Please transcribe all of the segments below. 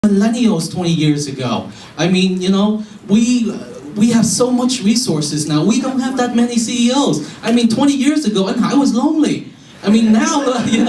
millennials 20 years ago. I mean, we have so much resources now. We don't have that many CEOs. I mean, 20 years ago, and I was lonely. I mean, now, he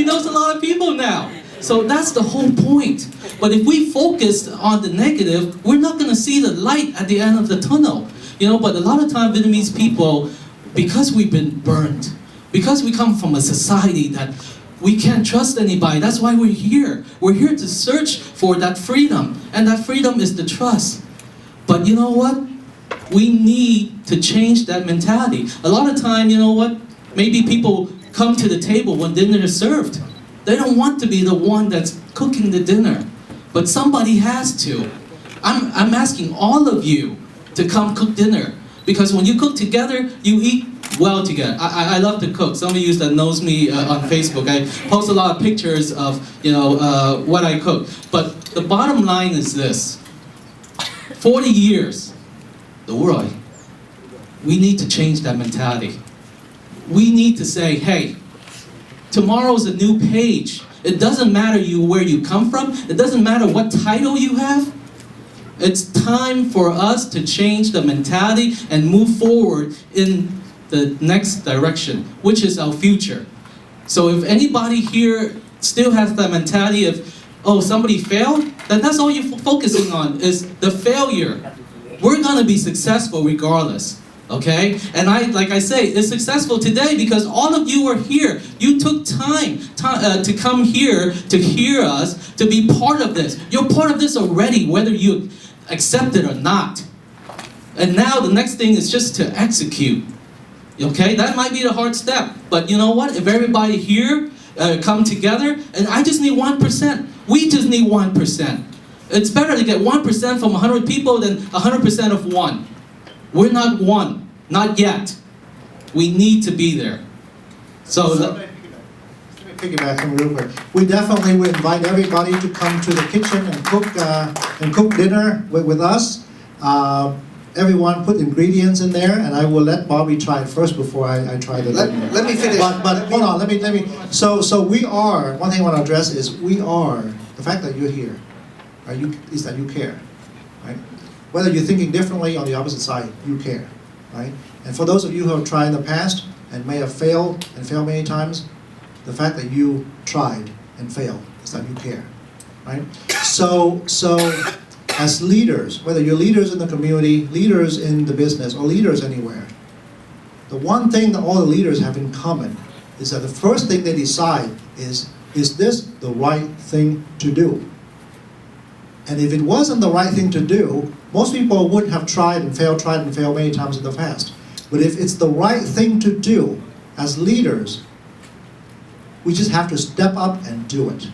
knows a lot of people now. So that's the whole point. But if we focus on the negative, we're not going to see the light at the end of the tunnel. But a lot of time Vietnamese people, because we've been burned, because we come from a society that we can't trust anybody, that's why we're here. We're here to search for that freedom, and that freedom is the trust. But you know what? We need to change that mentality. A lot of time, maybe people come to the table when dinner is served. They don't want to be the one that's cooking the dinner, but somebody has to. I'm asking all of you to come cook dinner, because when you cook together, you eat well together. I love to cook. Some of you that knows me on Facebook, I post a lot of pictures of what I cook. But the bottom line is this: 40 years, the world, we need to change that mentality. We need to say, hey, tomorrow's a new page. It doesn't matter where you come from. It doesn't matter what title you have. It's time for us to change the mentality and move forward in the next direction, which is our future. So if anybody here still has that mentality of, oh, somebody failed, then that's all you're focusing on is the failure. We're gonna be successful regardless, okay? And like I say, it's successful today because all of you are here. You took time to come here to hear us, to be part of this. You're part of this already, whether you accept it or not. And now the next thing is just to execute. Okay, that might be the hard step, but you know what? If everybody here come together, and I just need 1%. We just need 1%. It's better to get 1% from 100 people than 100% of one. We're not one, not yet. We need to be there. So let me piggyback on real quick. We definitely would invite everybody to come to the kitchen and cook dinner with us. Everyone put ingredients in there, and I will let Bobby try it first before I try the dinner. Let me finish. But hold on, let me. So we are. One thing I want to address is we are. The fact that you're here, is that you care, right? Whether you're thinking differently on the opposite side, you care, right? And for those of you who have tried in the past and may have failed many times, the fact that you tried and failed is that you care, right? So as leaders, whether you're leaders in the community, leaders in the business, or leaders anywhere, the one thing that all the leaders have in common is that the first thing they decide is this the right thing to do? And if it wasn't the right thing to do, most people wouldn't have tried and failed many times in the past. But if it's the right thing to do, as leaders, we just have to step up and do it.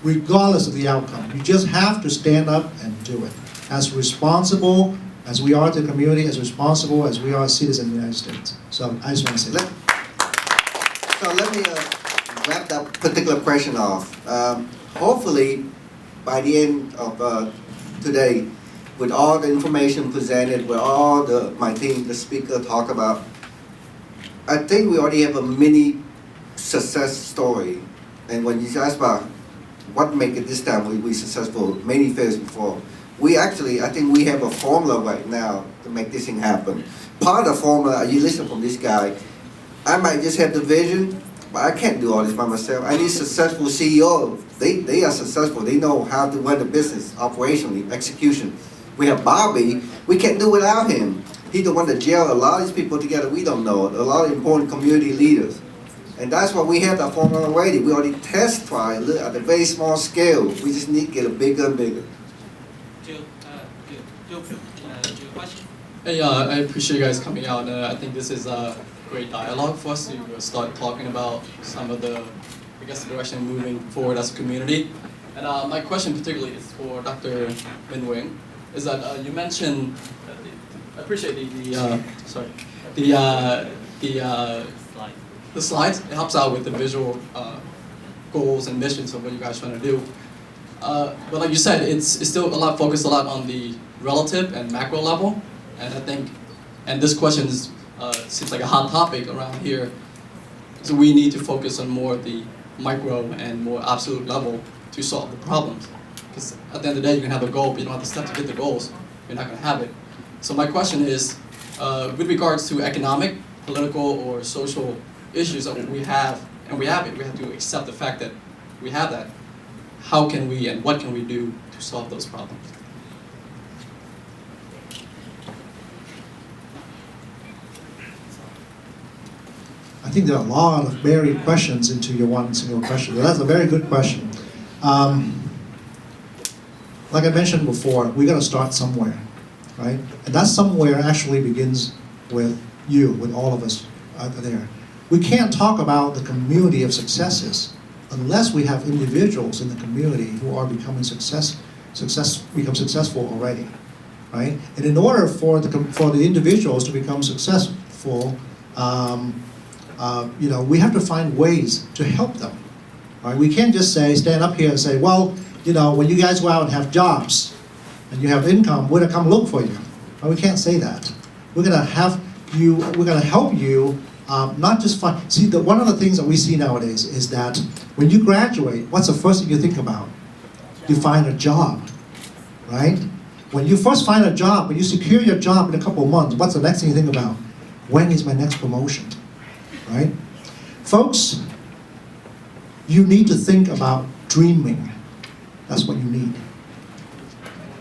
Regardless of the outcome. You just have to stand up and do it. As responsible as we are to the community, as responsible as we are citizens in the United States. So I just want to say that. So let me wrap that particular question off. Hopefully, by the end of today, with all the information presented, with all my team, the speaker talk about, I think we already have a mini success story. And when you ask about what make it this time we successful, many fails before. I think we have a formula right now to make this thing happen. Part of the formula, you listen from this guy, I might just have the vision, but I can't do all this by myself. I need successful CEO. They are successful. They know how to run the business operationally, execution. We have Bobby. We can't do without him. He's the one that gel a lot of these people together we don't know, a lot of important community leaders. And that's why we have that formula already. We already test tried at a very small scale. We just need to get it bigger and bigger. Jill, question? Hey, I appreciate you guys coming out. I think this is a great dialogue for us to start talking about some of the, direction moving forward as a community. And my question particularly is for Dr. Minh Nguyen, is that you mentioned, I appreciate the slides. It helps out with the visual goals and missions of what you guys are trying to do. But like you said, it's still focused a lot on the relative and macro level. And I think, and this question seems like a hot topic around here. So we need to focus on more of the micro and more absolute level to solve the problems. Because at the end of the day, you can have a goal, but you don't have the steps to get the goals. You're not going to have it. So my question is, with regards to economic, political, or social issues that we have, and we have it, we have to accept the fact that we have that. How can we and what can we do to solve those problems? I think there are a lot of buried questions into your one single question. That's a very good question. Like I mentioned before, we got to start somewhere, right? And that somewhere actually begins with you, with all of us out there. We can't talk about the community of successes unless we have individuals in the community who are becoming become successful already, right? And in order for the individuals to become successful, we have to find ways to help them. Right? We can't just stand up here and say, well, when you guys go out and have jobs and you have income, we're gonna come look for you. Right? We can't say that. We're gonna help you not just find. See, one of the things that we see nowadays is that when you graduate, what's the first thing you think about? You find a job, right? When you first find a job, when you secure your job in a couple of months, what's the next thing you think about? When is my next promotion? Right? Folks, you need to think about dreaming. That's what you need.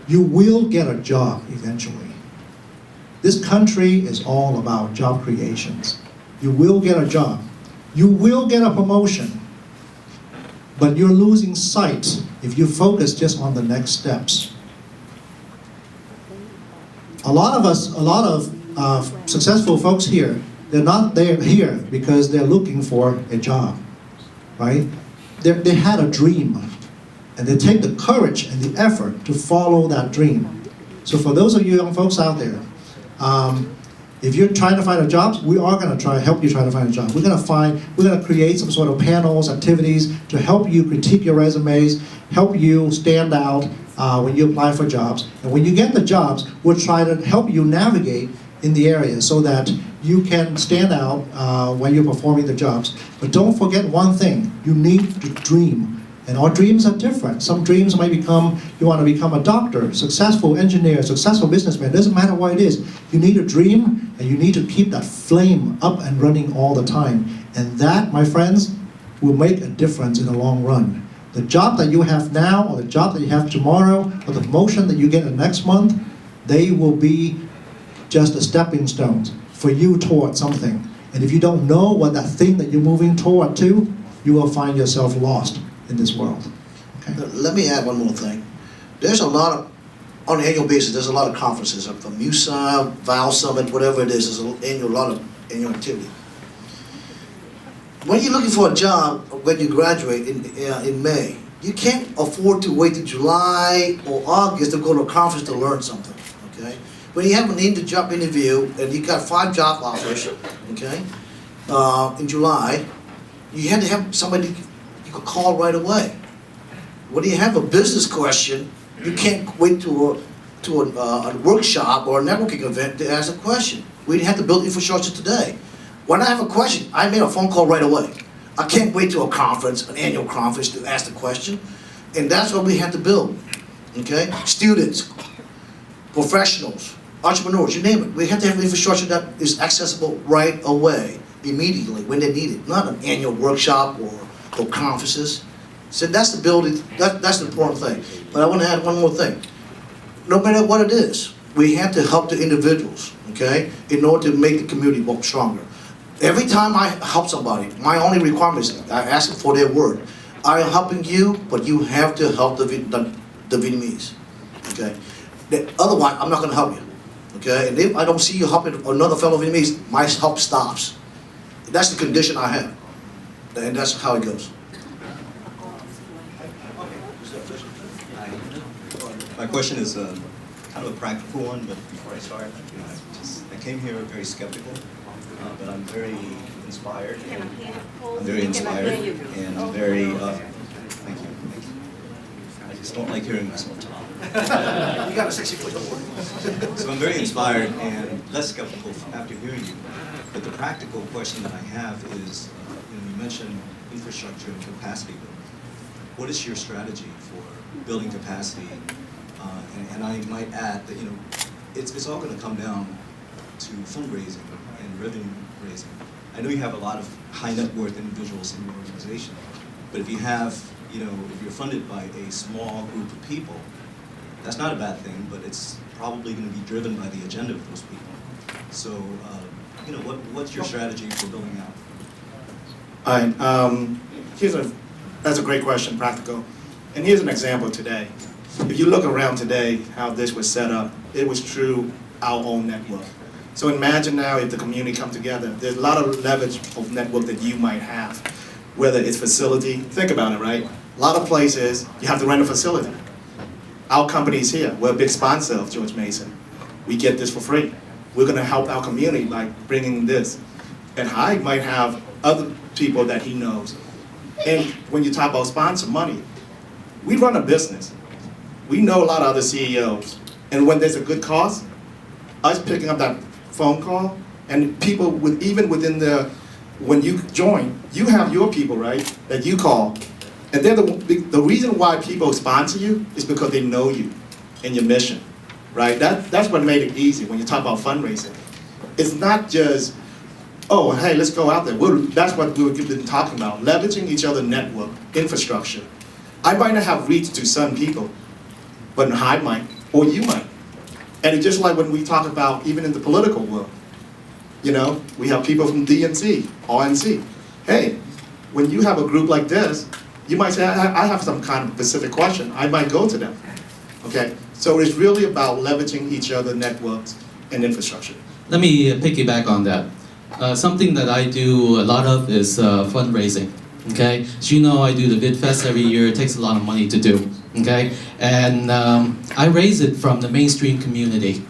You will get a job eventually. This country is all about job creations. You will get a job. You will get a promotion. But you're losing sight if you focus just on the next steps. A lot of successful folks here, they're not here because they're looking for a job, right? They had a dream, and they take the courage and the effort to follow that dream. So for those of you young folks out there, if you're trying to find a job, we are going to help you try to find a job. We're going to create some sort of panels, activities to help you critique your resumes, help you stand out when you apply for jobs. And when you get the jobs, we'll try to help you navigate in the area so that you can stand out when you're performing the jobs. But don't forget one thing, you need to dream. And our dreams are different. Some dreams might you want to become a doctor, successful engineer, successful businessman. It doesn't matter what it is. You need a dream, and you need to keep that flame up and running all the time. And that, my friends, will make a difference in the long run. The job that you have now, or the job that you have tomorrow, or the promotion that you get the next month, they will be just a stepping stone for you toward something. And if you don't know what that thing that you're moving toward to, you will find yourself lost in this world. Okay. Let me add one more thing. There's a lot of, on an annual basis, there's a lot of conferences from MUSA, VAA Summit, whatever it is, there's a lot of annual activity. When you're looking for a job when you graduate in May, you can't afford to wait till July or August to go to a conference to learn something, okay? When you have an job interview and you got 5 job offers, okay, in July, you had to have somebody you could call right away. When you have a business question, you can't wait to a workshop or a networking event to ask a question. We have to build infrastructure today. When I have a question, I made a phone call right away. I can't wait to a conference, an annual conference, to ask the question. And that's what we have to build, okay? Students, professionals, entrepreneurs, you name it. We have to have infrastructure that is accessible right away, immediately, when they need it. Not an annual workshop or conferences. So that's the building, that's the important thing. But I want to add one more thing. No matter what it is, we have to help the individuals, okay, in order to make the community work stronger. Every time I help somebody, my only requirement is I ask them for their word. I'm helping you, but you have to help the Vietnamese, okay? Otherwise, I'm not going to help you, okay? And if I don't see you helping another fellow Vietnamese, my help stops. That's the condition I have, and that's how it goes. My question is kind of a practical one, but before I start, I came here very skeptical, but I'm very inspired. And I'm very thank you. I just don't like hearing myself talk. You got a 60-foot door. So I'm very inspired and less skeptical after hearing you. But the practical question that I have is, you mentioned infrastructure and capacity building. what is your strategy for building capacity? And I might add that, it's all going to come down to fundraising and revenue raising. I know you have a lot of high net worth individuals in your organization, but if you have, if you're funded by a small group of people, that's not a bad thing, but it's probably going to be driven by the agenda of those people. So, what's your strategy for building out? All right, that's a great question, practical. And here's an example today. If you look around today, how this was set up, it was through our own network. So imagine now if the community come together, there's a lot of leverage of network that you might have, whether it's facility, think about it, right? A lot of places, you have to rent a facility. Our company's here, we're a big sponsor of George Mason. We get this for free. We're gonna help our community by bringing this. And Hyde might have other people that he knows. And when you talk about sponsor money, we run a business. We know a lot of other CEOs. And when there's a good cause, us picking up that phone call, and people even within when you join, you have your people, right, that you call. And they're the reason why people sponsor you is because they know you and your mission, right? That's what made it easy when you talk about fundraising. It's not just, oh, hey, let's go out there. That's what we've been talking about, leveraging each other's network, infrastructure. I might not have reached to some people, but Hyde might, or you might. And it's just like when we talk about, even in the political world, we have people from DNC, RNC. Hey, when you have a group like this, you might say, I have some kind of specific question. I might go to them, okay? So it's really about leveraging each other's networks and infrastructure. Let me piggyback on that. Something that I do a lot of is fundraising. Okay, as you know, I do the VidFest every year. It takes a lot of money to do. Okay, and I raise it from the mainstream community.